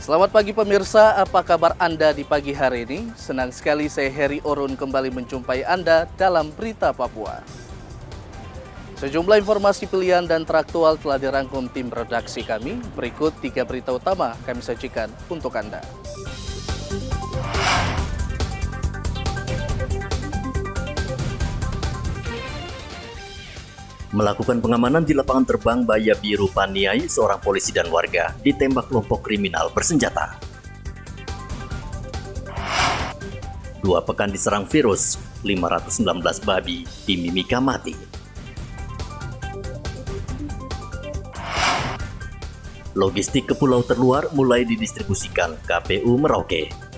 Selamat pagi pemirsa, apa kabar Anda di pagi hari ini? Senang sekali saya Heri Orun kembali menjumpai Anda dalam Berita Papua. Sejumlah informasi pilihan dan teraktual telah dirangkum tim redaksi kami. Berikut 3 berita utama kami sajikan untuk Anda. Melakukan pengamanan di lapangan terbang Baya Biru Paniai, seorang polisi dan warga ditembak kelompok kriminal bersenjata. 2 pekan diserang virus, 519 babi di Mimika mati. Logistik ke pulau terluar mulai didistribusikan KPU Merauke.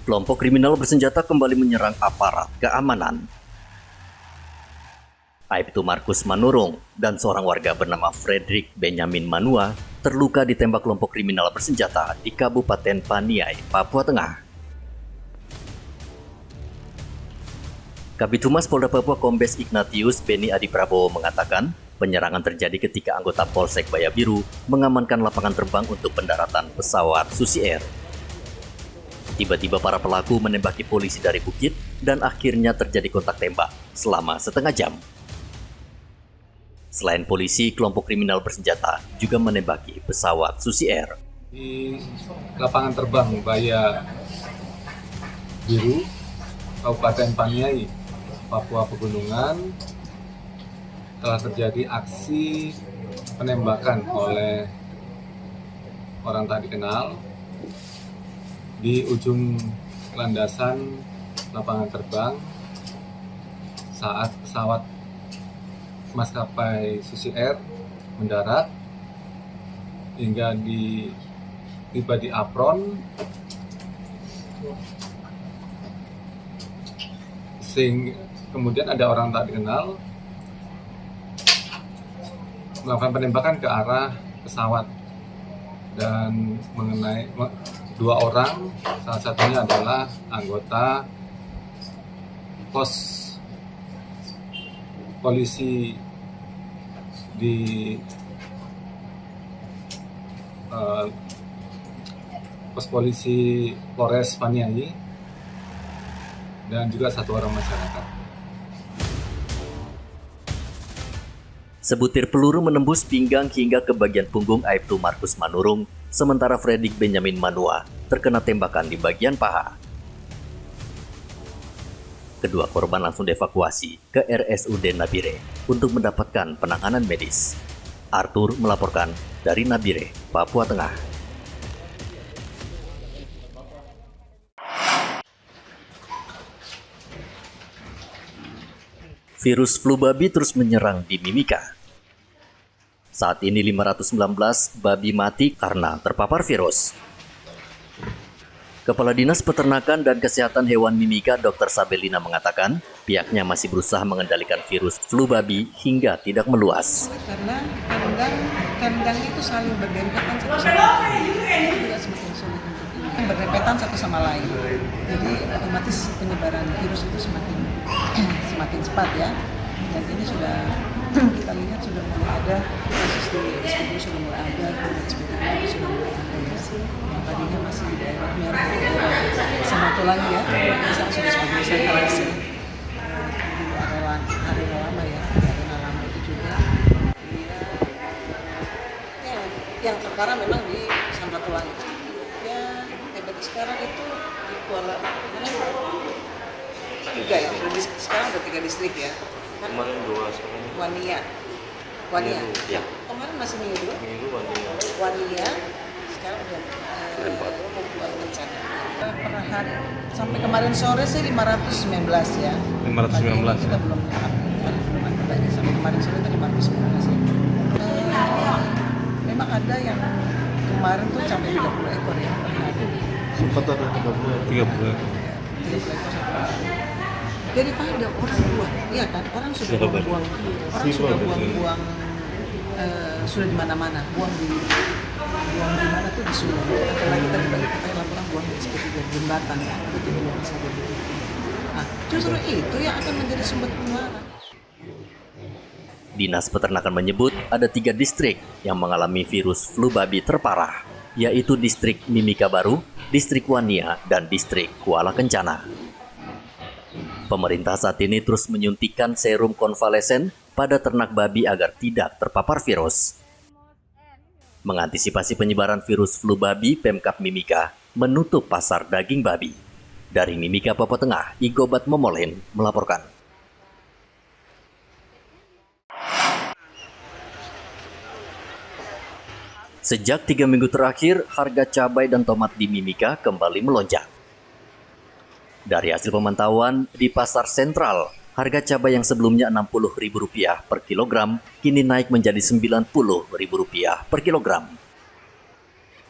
Kelompok kriminal bersenjata kembali menyerang aparat keamanan. Aibtu Markus Manurung dan seorang warga bernama Frederick Benyamin Manua terluka ditembak kelompok kriminal bersenjata di Kabupaten Paniai, Papua Tengah. Kabid Humas Polda Papua Kombes Ignatius Beni Adi Prabowo mengatakan, penyerangan terjadi ketika anggota Polsek Baya Biru mengamankan lapangan terbang untuk pendaratan pesawat Susi Air. Tiba-tiba para pelaku menembaki polisi dari bukit dan akhirnya terjadi kontak tembak selama setengah jam. Selain polisi, kelompok kriminal bersenjata juga menembaki pesawat Susi Air. Di lapangan terbang Baya Biru, Kabupaten Paniai, Papua Pegunungan, telah terjadi aksi penembakan oleh orang tak dikenal di ujung landasan lapangan terbang saat pesawat maskapai Susi Air mendarat hingga tiba di apron, kemudian ada orang tak dikenal melakukan penembakan ke arah pesawat dan mengenai 2 orang, salah satunya adalah anggota pos polisi di pos polisi Polres Paniai dan juga 1 orang masyarakat. Sebutir peluru menembus pinggang hingga ke bagian punggung Aibtu Markus Manurung, sementara Frederick Benyamin Manua terkena tembakan di bagian paha. Kedua korban langsung dievakuasi ke RSUD Nabire untuk mendapatkan penanganan medis. Arthur melaporkan dari Nabire, Papua Tengah. Virus flu babi terus menyerang di Mimika. Saat ini 519 babi mati karena terpapar virus. Kepala Dinas Peternakan dan Kesehatan Hewan Mimika Dr. Sabelina mengatakan, pihaknya masih berusaha mengendalikan virus flu babi hingga tidak meluas. Karena kandang itu saling berdempetan satu sama lain, itu juga semakin sulit untuk ini. Berdempetan satu sama lain, jadi otomatis penyebaran virus itu semakin cepat ya. Dan ini sudah kita lihat sudah mulai ada kasus di SPBU sudah mulai ada, di SPBU sudah mulai ada ya. Yang tadinya masih di daerah merah sama tulang ya, sekarang sudah sebagai sanitasi. Arena lama ya, arena lama itu juga. Yang sekarang memang di Samratulangi. Ya, hebat sekarang itu di Kuala juga ya, sekarang ada 3 distrik ya. Kemarin 2 sekarang. Wania. Ya. Kemarin masih Minggu Wania. Wania. Sekarang udah membuat rencana. Per hari sampai kemarin sore sih 519 ya. 519 kita belum ada lagi sampai kemarin sore itu 519 ya. Memang ada yang kemarin tuh sampai 30 ekor ya per hari. Sempat ada 30 ekor. 30 ekor. daripada orang buang, iya kan, orang sudah buang-buang, orang sudah buang-buang, sudah di mana-mana, buang di mana tuh di sungai, apalagi tadi kita laporan buang seperti di jembatan ya, itu di luar sana. Nah, justru itu yang akan menjadi sumber penularan. Dinas Peternakan menyebut ada 3 distrik yang mengalami virus flu babi terparah, yaitu distrik Mimika Baru, distrik Wania, dan distrik Kuala Kencana. Pemerintah saat ini terus menyuntikkan serum konvalesen pada ternak babi agar tidak terpapar virus. Mengantisipasi penyebaran virus flu babi, Pemkab Mimika menutup pasar daging babi. Dari Mimika, Papua Tengah, Igobat Momolen melaporkan. Sejak 3 minggu terakhir, harga cabai dan tomat di Mimika kembali melonjak. Dari hasil pemantauan di pasar sentral, harga cabai yang sebelumnya Rp60.000 per kilogram kini naik menjadi Rp90.000 per kilogram.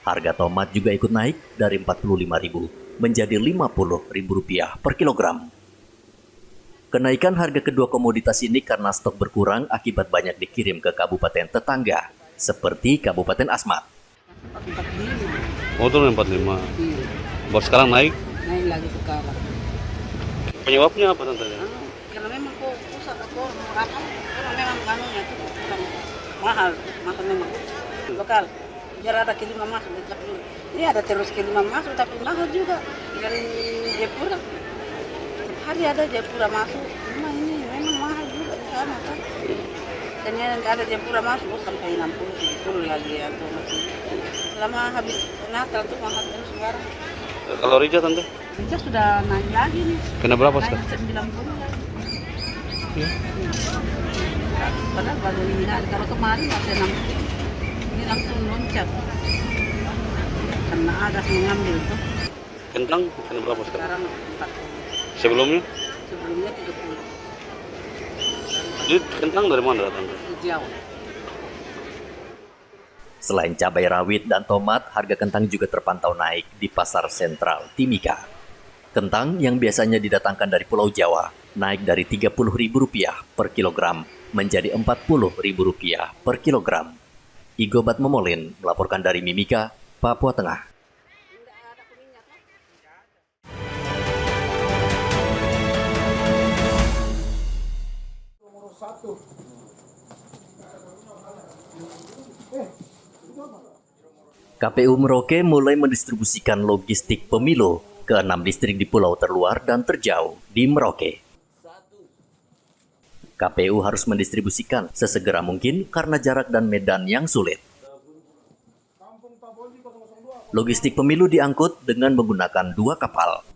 Harga tomat juga ikut naik dari Rp45.000 menjadi Rp50.000 per kilogram. Kenaikan harga kedua komoditas ini karena stok berkurang akibat banyak dikirim ke kabupaten tetangga, seperti Kabupaten Asmat. Oh, turun 45. Baru sekarang naik. Naik lagi sekarang. Penyebabnya apa tante? Karena memang pusat karena memang kanunya itu kurang mahal memang lokal. Biar ada kiriman masuk, tapi ini ada terus kiriman masuk, tapi mahal juga dari Jepura. Hari ada Jepura masuk, cuma ini memang mahal juga di sana kan. Dan yang ada Jepura masuk sampai 60 lagi atau masih. Selama habis Natal tuh mahal terus sekarang. Kalau Rija tante? Rija sudah naik lagi nih. Kena berapa Naik sekarang? 90 lagi. Padahal baru ini hari, kalau kemarin masih 60. Ini langsung loncat. Karena ada mengambil tuh. Kentang kena berapa sekarang? Sekarang 40. Sebelumnya? Sebelumnya 30. Jadi kentang dari mana datang? Jauh. Selain cabai rawit dan tomat, harga kentang juga terpantau naik di pasar sentral Timika. Kentang yang biasanya didatangkan dari Pulau Jawa naik dari Rp30.000 per kilogram menjadi Rp40.000 per kilogram. Igobat Momolen melaporkan dari Mimika, Papua Tengah. KPU Merauke mulai mendistribusikan logistik pemilu ke 6 distrik di pulau terluar dan terjauh di Merauke. KPU harus mendistribusikan sesegera mungkin karena jarak dan medan yang sulit. Logistik pemilu diangkut dengan menggunakan 2 kapal.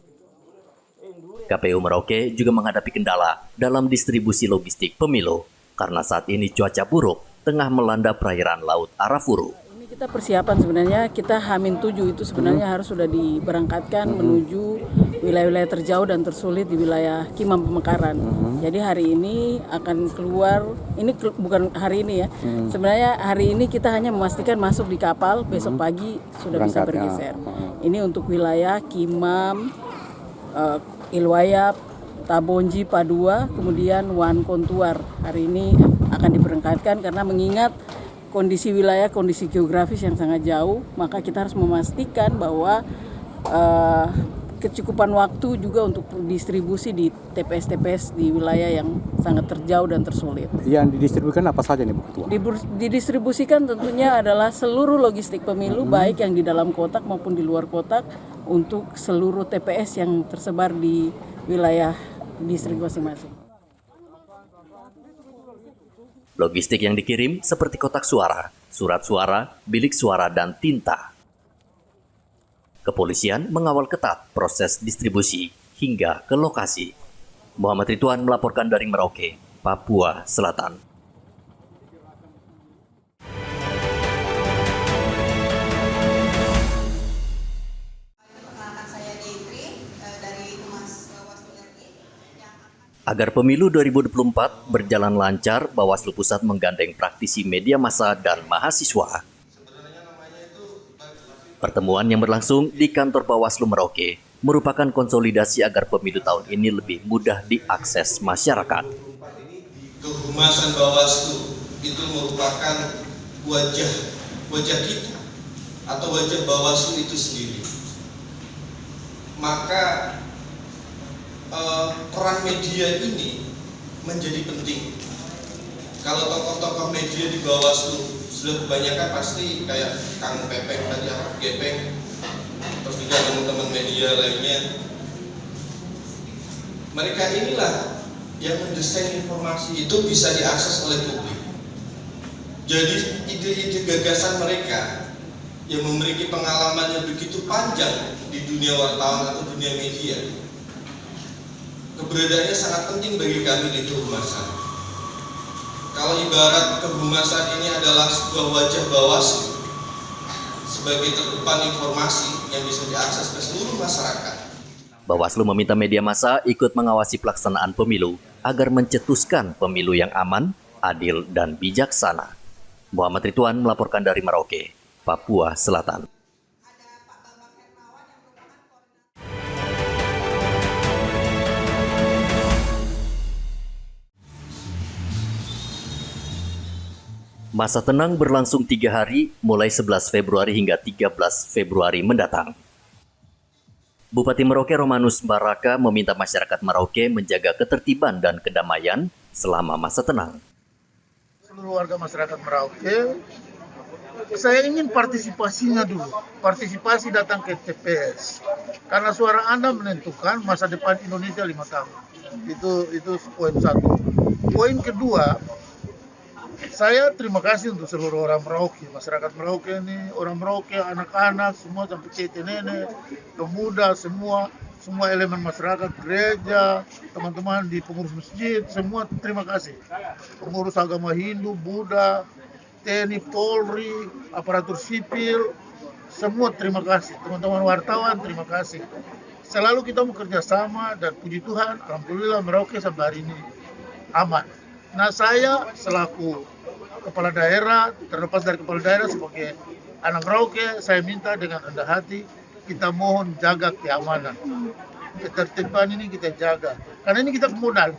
KPU Merauke juga menghadapi kendala dalam distribusi logistik pemilu karena saat ini cuaca buruk tengah melanda perairan Laut Arafuru. Kita persiapan sebenarnya, kita H-7 itu sebenarnya harus sudah diberangkatkan menuju wilayah-wilayah terjauh dan tersulit di wilayah Kimam Pemekaran. Jadi hari ini akan keluar, ini bukan hari ini ya, sebenarnya hari ini kita hanya memastikan masuk di kapal, besok pagi sudah bisa bergeser. Ini untuk wilayah Kimam, Ilwayap, Tabonji, Padua, kemudian Wan Kontuar. Hari ini akan diberangkatkan karena mengingat kondisi wilayah, kondisi geografis yang sangat jauh, maka kita harus memastikan bahwa kecukupan waktu juga untuk distribusi di TPS-TPS di wilayah yang sangat terjauh dan tersulit. Yang didistribusikan apa saja nih Bu Ketua? Didistribusikan tentunya adalah seluruh logistik pemilu, baik yang di dalam kotak maupun di luar kotak, untuk seluruh TPS yang tersebar di wilayah distrik masing-masing. Logistik yang dikirim seperti kotak suara, surat suara, bilik suara, dan tinta. Kepolisian mengawal ketat proses distribusi hingga ke lokasi. Muhammad Ridwan melaporkan dari Merauke, Papua Selatan. Agar pemilu 2024 berjalan lancar, Bawaslu Pusat menggandeng praktisi media massa dan mahasiswa. Pertemuan yang berlangsung di kantor Bawaslu Merauke merupakan konsolidasi agar pemilu tahun ini lebih mudah diakses masyarakat. Kehumasan Bawaslu itu merupakan wajah kita atau wajah Bawaslu itu sendiri. Maka peran media ini menjadi penting. Kalau tokoh-tokoh media di Bawaslu sudah kebanyakan pasti kayak Kang Pepek tadi, Gepeng, terus juga teman-teman media lainnya. Mereka inilah yang mendesain informasi itu bisa diakses oleh publik. Jadi ide-ide gagasan mereka yang memiliki pengalaman yang begitu panjang di dunia wartawan atau dunia media, keberadaannya sangat penting bagi kami di kehumasan. Kalau ibarat kehumasan ini adalah sebuah wajah Bawaslu sebagai terdepan informasi yang bisa diakses ke seluruh masyarakat. Bawaslu meminta media massa ikut mengawasi pelaksanaan pemilu agar mencetuskan pemilu yang aman, adil, dan bijaksana. Muhammad Ridwan melaporkan dari Merauke, Papua Selatan. Masa tenang berlangsung 3 hari, mulai 11 Februari hingga 13 Februari mendatang. Bupati Merauke Romanus Baraka meminta masyarakat Merauke menjaga ketertiban dan kedamaian selama masa tenang. Seluruh warga masyarakat Merauke, saya ingin partisipasinya dulu. Partisipasi datang ke TPS. Karena suara Anda menentukan masa depan Indonesia 5 tahun. Itu poin satu. Poin kedua, saya terima kasih untuk seluruh orang Merauke, masyarakat Merauke ini, orang Merauke, anak-anak, semua sampai tete nenek, pemuda, semua elemen masyarakat, gereja, teman-teman di pengurus masjid, semua terima kasih. Pengurus agama Hindu, Buddha, TNI, Polri, aparatur sipil, semua terima kasih. Teman-teman wartawan, terima kasih. Selalu kita bekerja sama dan puji Tuhan, alhamdulillah Merauke sampai hari ini aman. Nah, saya selaku kepala daerah, terlepas dari kepala daerah sebagai anak Merauke, saya minta dengan rendah hati, kita mohon jaga keamanan. Ketertiban ini kita jaga. Karena ini kita modal.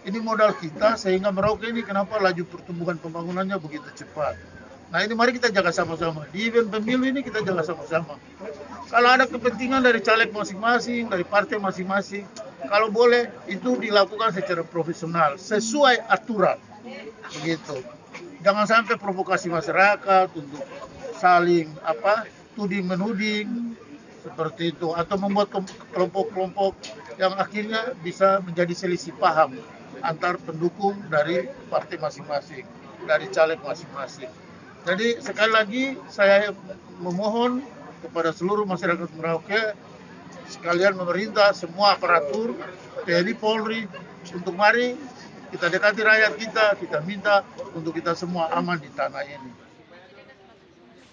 Ini modal kita, sehingga Merauke ini kenapa laju pertumbuhan pembangunannya begitu cepat. Nah, ini mari kita jaga sama-sama. Di event pemilu ini kita jaga sama-sama. Kalau ada kepentingan dari caleg masing-masing, dari partai masing-masing, kalau boleh itu dilakukan secara profesional, sesuai aturan. Begitu. Jangan sampai provokasi masyarakat untuk saling tuding-menuding seperti itu, atau membuat kelompok-kelompok yang akhirnya bisa menjadi selisih paham antar pendukung dari partai masing-masing, dari caleg masing-masing. Jadi sekali lagi saya memohon kepada seluruh masyarakat Merauke, sekalian pemerintah, semua aparatur, TNI, Polri, untuk mari kita dekati rakyat kita minta untuk kita semua aman di tanah ini.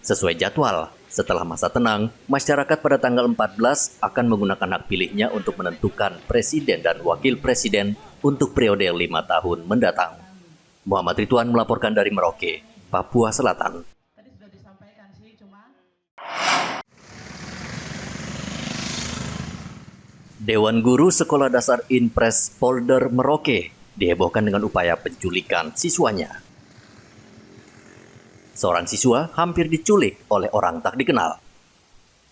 Sesuai jadwal, setelah masa tenang, masyarakat pada tanggal 14 akan menggunakan hak pilihnya untuk menentukan presiden dan wakil presiden untuk periode 5 tahun mendatang. Muhammad Ridwan melaporkan dari Merauke, Papua Selatan. Dewan Guru Sekolah Dasar Inpres Polder Merauke dihebohkan dengan upaya penculikan siswanya. Seorang siswa hampir diculik oleh orang tak dikenal.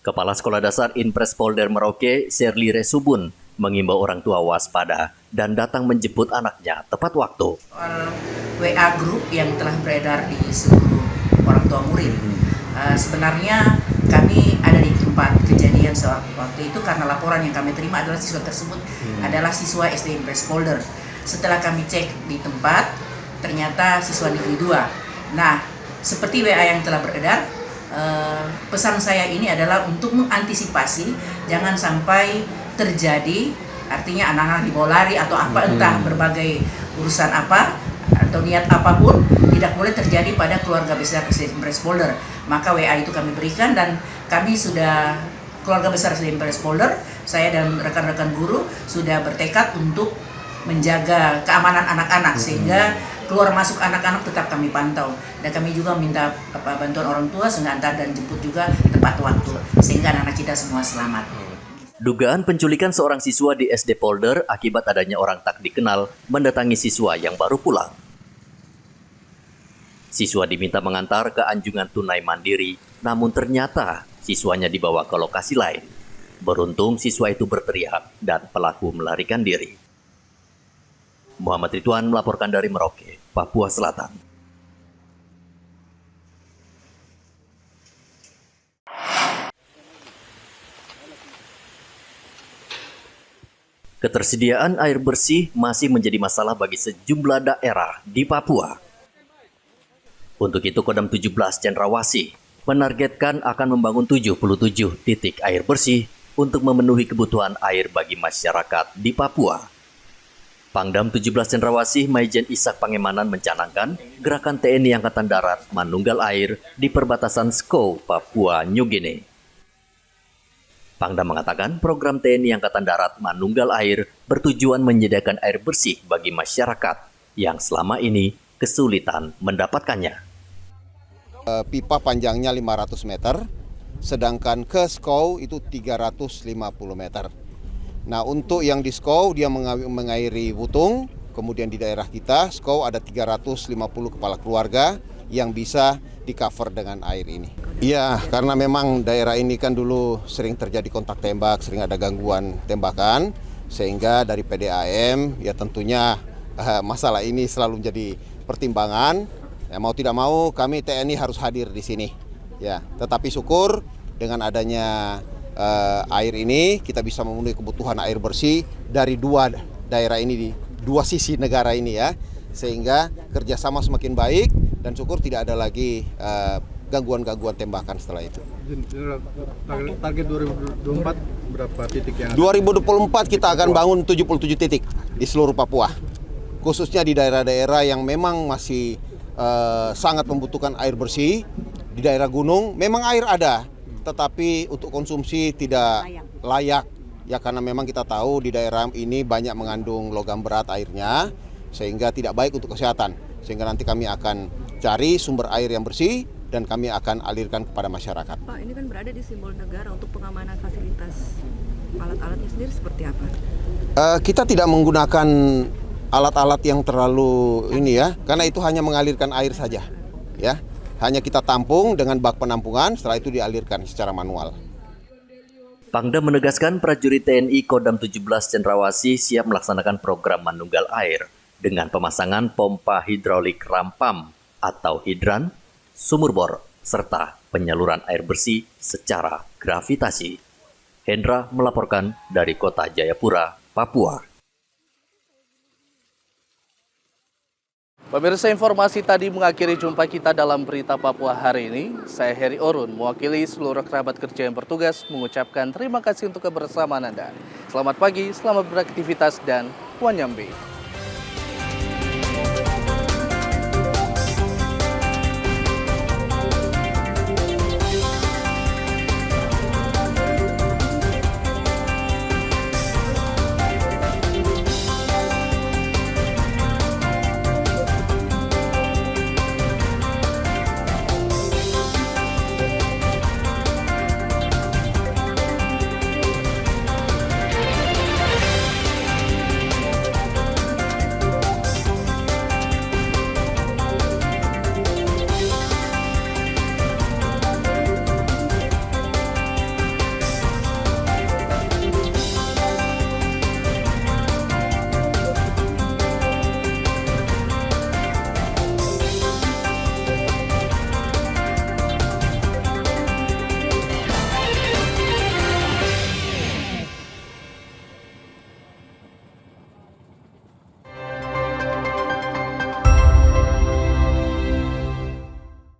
Kepala Sekolah Dasar Inpres Polder Merauke, Sherly Resubun, mengimbau orang tua waspada dan datang menjemput anaknya tepat waktu. Soal WA grup yang telah beredar di seluruh orang tua murid. Sebenarnya kami ada di tempat kejadian waktu itu karena laporan yang kami terima adalah siswa tersebut adalah siswa SD Inpres Polder. Setelah kami cek di tempat, ternyata siswa negeri 2. Nah, seperti WA yang telah beredar, pesan saya ini adalah untuk mengantisipasi jangan sampai terjadi, artinya anak-anak dibawa lari atau apa, entah berbagai urusan apa atau niat apapun tidak boleh terjadi pada keluarga besar SD Inpres Polder. Maka WA itu kami berikan dan kami sudah, keluarga besar SD Inpres Polder, saya dan rekan-rekan guru sudah bertekad untuk menjaga keamanan anak-anak sehingga keluar masuk anak-anak tetap kami pantau, dan kami juga minta bantuan orang tua sehingga antar dan jemput juga tepat waktu sehingga anak-anak kita semua selamat. Dugaan penculikan seorang siswa di SD Polder akibat adanya orang tak dikenal mendatangi siswa yang baru pulang. Siswa diminta mengantar ke anjungan tunai mandiri, namun ternyata siswanya dibawa ke lokasi lain. Beruntung siswa itu berteriak dan pelaku melarikan diri. Muhammad Ridwan melaporkan dari Merauke, Papua Selatan. Ketersediaan air bersih masih menjadi masalah bagi sejumlah daerah di Papua. Untuk itu Kodam 17 Cendrawasih menargetkan akan membangun 77 titik air bersih untuk memenuhi kebutuhan air bagi masyarakat di Papua. Pangdam 17 Cendrawasih Maijen Ishak Pangemanan mencanangkan gerakan TNI Angkatan Darat Manunggal Air di perbatasan Skou, Papua New Guinea. Pangdam mengatakan program TNI Angkatan Darat Manunggal Air bertujuan menyediakan air bersih bagi masyarakat yang selama ini kesulitan mendapatkannya. Pipa panjangnya 500 meter, sedangkan ke Skou itu 350 meter. Nah, untuk yang di Skou dia mengairi Wutung, kemudian di daerah kita Skou ada 350 kepala keluarga yang bisa di-cover dengan air ini. Iya, karena memang daerah ini kan dulu sering terjadi kontak tembak, sering ada gangguan tembakan, sehingga dari PDAM ya tentunya masalah ini selalu menjadi pertimbangan. Ya, mau tidak mau kami TNI harus hadir di sini. Ya, tetapi syukur dengan adanya air ini kita bisa memenuhi kebutuhan air bersih dari dua daerah ini, di dua sisi negara ini ya, sehingga kerjasama semakin baik dan syukur tidak ada lagi gangguan-gangguan tembakan setelah itu. Target 2024 berapa titik yang 2024 kita akan bangun 77 titik di seluruh Papua, khususnya di daerah-daerah yang memang masih sangat membutuhkan air bersih. Di daerah gunung memang air ada, tetapi untuk konsumsi tidak layak. Ya karena memang kita tahu di daerah ini banyak mengandung logam berat airnya, sehingga tidak baik untuk kesehatan. Sehingga nanti kami akan cari sumber air yang bersih dan kami akan alirkan kepada masyarakat. Pak, ini kan berada di simbol negara, untuk pengamanan fasilitas alat-alatnya sendiri seperti apa? Kita tidak menggunakan alat-alat yang terlalu ini ya, karena itu hanya mengalirkan air saja. Ya, hanya kita tampung dengan bak penampungan, setelah itu dialirkan secara manual. Pangdam menegaskan prajurit TNI Kodam 17 Cendrawasih siap melaksanakan program Manunggal Air dengan pemasangan pompa hidrolik rampam atau hidran, sumur bor, serta penyaluran air bersih secara gravitasi. Hendra melaporkan dari Kota Jayapura, Papua. Pemirsa, informasi tadi mengakhiri jumpa kita dalam Berita Papua hari ini. Saya Heri Orun, mewakili seluruh kerabat kerja yang bertugas, mengucapkan terima kasih untuk kebersamaan Anda. Selamat pagi, selamat beraktivitas, dan Wanyambe.